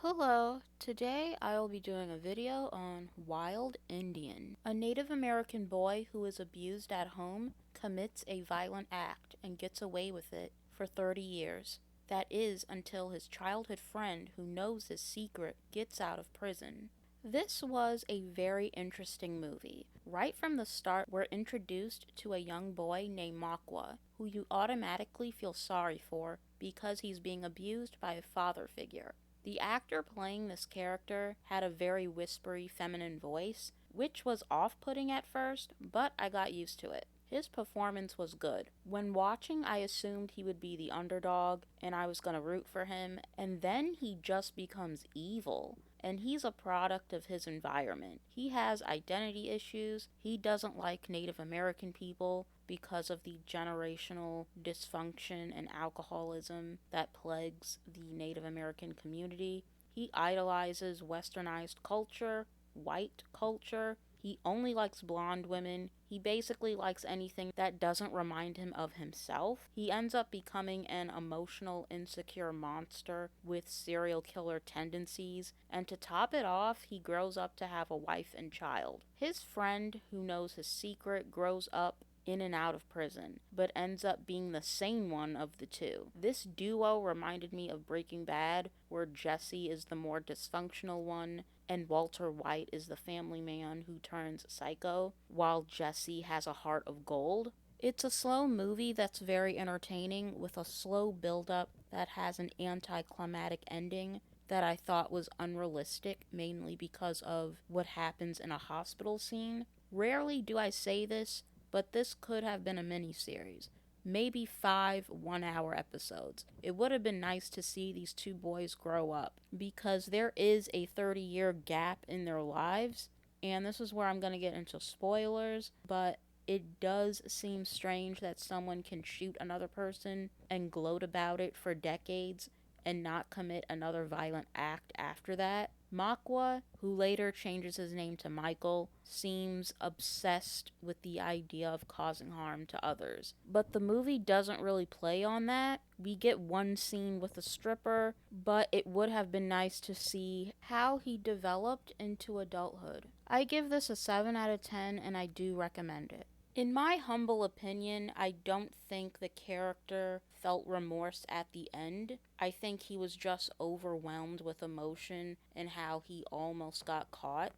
Hello, today I will be doing a video on Wild Indian. A Native American boy who is abused at home commits a violent act and gets away with it for 30 years. That is until his childhood friend who knows his secret gets out of prison. This was a very interesting movie. Right from the start, we're introduced to a young boy named Makwa, who you automatically feel sorry for because he's being abused by a father figure. The actor playing this character had a very whispery feminine voice, which was off putting at first, but I got used to it. His performance was good. When watching, I assumed he would be the underdog and I was gonna root for him, and then he just becomes evil. And he's a product of his environment. He has identity issues. He doesn't like Native American people because of the generational dysfunction and alcoholism that plagues the Native American community. He idolizes westernized culture, white culture. He only likes blonde women. He basically likes anything that doesn't remind him of himself. He ends up becoming an emotional, insecure monster with serial killer tendencies. And to top it off, he grows up to have a wife and child. His friend, who knows his secret, grows up in and out of prison, but ends up being the sane one of the two. This duo reminded me of Breaking Bad, where Jesse is the more dysfunctional one and Walter White is the family man who turns psycho, while Jesse has a heart of gold. It's a slow movie that's very entertaining with a slow build-up that has an anticlimactic ending that I thought was unrealistic, mainly because of what happens in a hospital scene. Rarely do I say this, but this could have been a mini-series. Maybe 5 1-hour episodes. It would have been nice to see these two boys grow up because there is a 30-year gap in their lives, and this is where I'm going to get into spoilers, but it does seem strange that someone can shoot another person and gloat about it for decades and not commit another violent act after that. Makwa, who later changes his name to Michael, seems obsessed with the idea of causing harm to others. But the movie doesn't really play on that. We get one scene with a stripper, but it would have been nice to see how he developed into adulthood. I give this a 7 out of 10 and I do recommend it. In my humble opinion, I don't think the character felt remorse at the end. I think he was just overwhelmed with emotion and how he almost got caught.